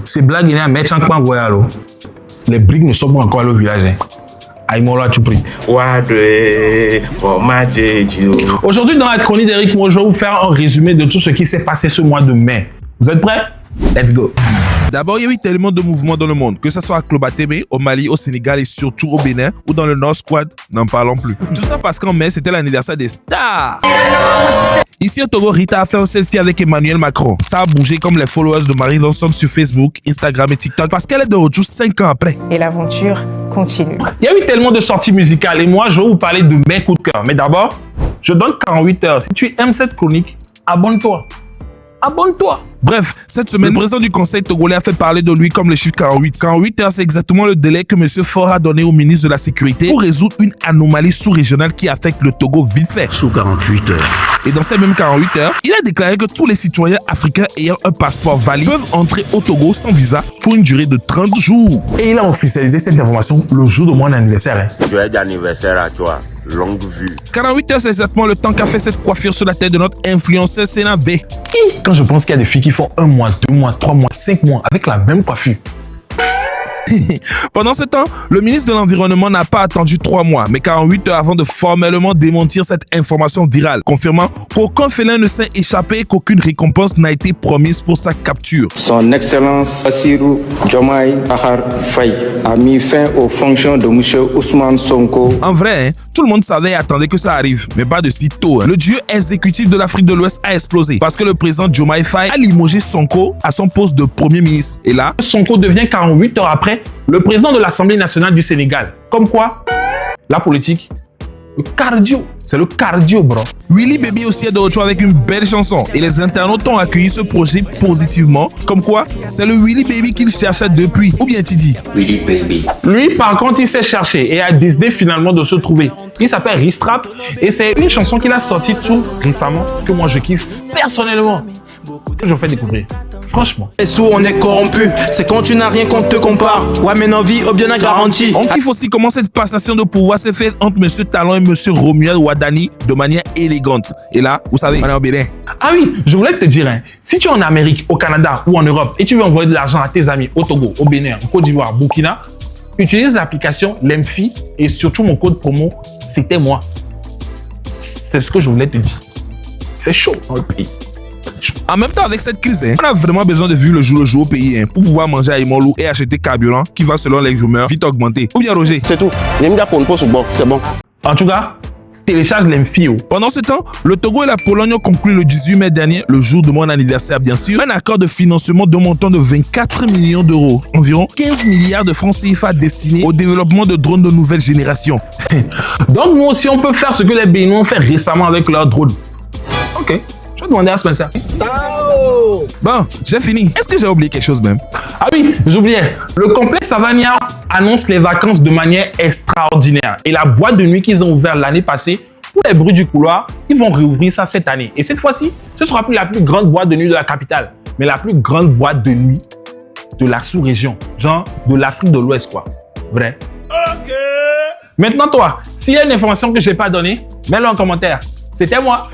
Ces blagues, il y a un mec en coin, les briques ne sont pas encore allées au village. Aïmola, tu pries. Aujourd'hui, dans la chronique d'Eric Mo, je vais vous faire un résumé de tout ce qui s'est passé ce mois de mai. Vous êtes prêts? Let's go. D'abord, il y a eu tellement de mouvements dans le monde, que ce soit à Klobatebe, au Mali, au Sénégal et surtout au Bénin, ou dans le Nord Squad, n'en parlons plus. Tout ça parce qu'en mai, c'était l'anniversaire des stars. Ici au Togo, Rita a fait un selfie avec Emmanuel Macron. Ça a bougé comme les followers de Marie Lanson sur Facebook, Instagram et TikTok parce qu'elle est de retour 5 ans après. Et l'aventure continue. Il y a eu tellement de sorties musicales et moi, je vais vous parler de mes coups de cœur. Mais d'abord, je donne 48 heures. Si tu aimes cette chronique, abonne-toi. Abonne-toi. Bref, cette semaine, le président du conseil togolais a fait parler de lui comme le chiffre 48. 48 heures, c'est exactement le délai que M. Faure a donné au ministre de la Sécurité pour résoudre une anomalie sous-régionale qui affecte le Togo vite fait. Sous 48 heures. Et dans ces mêmes 48 heures, il a déclaré que tous les citoyens africains ayant un passeport valide peuvent entrer au Togo sans visa pour une durée de 30 jours. Et il a officialisé cette information le jour de mon anniversaire. Joyeux anniversaire à toi. Longue vue. 48 heures, c'est exactement le temps qu'a fait cette coiffure sur la tête de notre influenceur Sénabé. Quand je pense qu'il y a des filles qui font 1 mois, 2 mois, 3 mois, 5 mois avec la même coiffure. Pendant ce temps, le ministre de l'Environnement n'a pas attendu 3 mois, mais 48 heures avant de formellement démentir cette information virale, confirmant qu'aucun félin ne s'est échappé et qu'aucune récompense n'a été promise pour sa capture. Son Excellence Bassirou Diomaye Fakhar Faye a mis fin aux fonctions de M. Ousmane Sonko. En vrai, tout le monde savait et attendait que ça arrive, mais pas de si tôt. Le dieu exécutif de l'Afrique de l'Ouest a explosé parce que le président Diomaye Faye a limogé Sonko à son poste de premier ministre. Et là, Sonko devient 48 heures après le président de l'Assemblée nationale du Sénégal. Comme quoi, la politique, le cardio, c'est le cardio, bro. Willy Baby aussi est de retour avec une belle chanson et les internautes ont accueilli ce projet positivement. Comme quoi, c'est le Willy Baby qu'il cherchait depuis. Ou bien tu dis Willy Baby. Lui, par contre, il s'est cherché et a décidé finalement de se trouver. Il s'appelle Ristrap et c'est une chanson qu'il a sortie tout récemment que moi je kiffe personnellement. Que je fais découvrir. Franchement. Les sous, on est corrompu. C'est quand tu n'as rien qu'on te compare. Ouais, mais nos vies, bien à garantie. On kiffe aussi comment cette passation de pouvoir s'est faite entre M. Talon et M. Romuald Wadani de manière élégante. Et là, vous savez, on est en Bénin. Ah oui, je voulais te dire, hein, si tu es en Amérique, au Canada ou en Europe et tu veux envoyer de l'argent à tes amis au Togo, au Bénin, au Côte d'Ivoire, Burkina, utilise l'application Lemfi et surtout mon code promo, c'était moi. C'est ce que je voulais te dire. Il fait chaud dans le pays. En même temps, avec cette crise, on a vraiment besoin de vivre le jour au pays pour pouvoir manger à Imolou et acheter carburant qui va, selon les rumeurs, vite augmenter. Ou bien Roger? C'est tout. C'est bon. En tout cas, télécharge l'Emfi. Pendant ce temps, le Togo et la Pologne ont conclu le 18 mai dernier, le jour de mon anniversaire bien sûr, un accord de financement d'un montant de 24 millions d'euros, environ 15 milliards de francs CFA destinés au développement de drones de nouvelle génération. Donc nous aussi, on peut faire ce que les Béninois ont fait récemment avec leurs drones. Ok. Je vais demander à Spencer. Bon, j'ai fini. Est-ce que j'ai oublié quelque chose même? Ah oui, j'oubliais. Le complexe Savania annonce les vacances de manière extraordinaire. Et la boîte de nuit qu'ils ont ouvert l'année passée, pour les bruits du couloir, ils vont réouvrir ça cette année. Et cette fois-ci, ce sera plus la plus grande boîte de nuit de la capitale, mais la plus grande boîte de nuit de la sous-région. Genre de l'Afrique de l'Ouest, quoi. Vrai? Ok. Maintenant, toi, s'il y a une information que je n'ai pas donnée, mets-le en commentaire. C'était moi.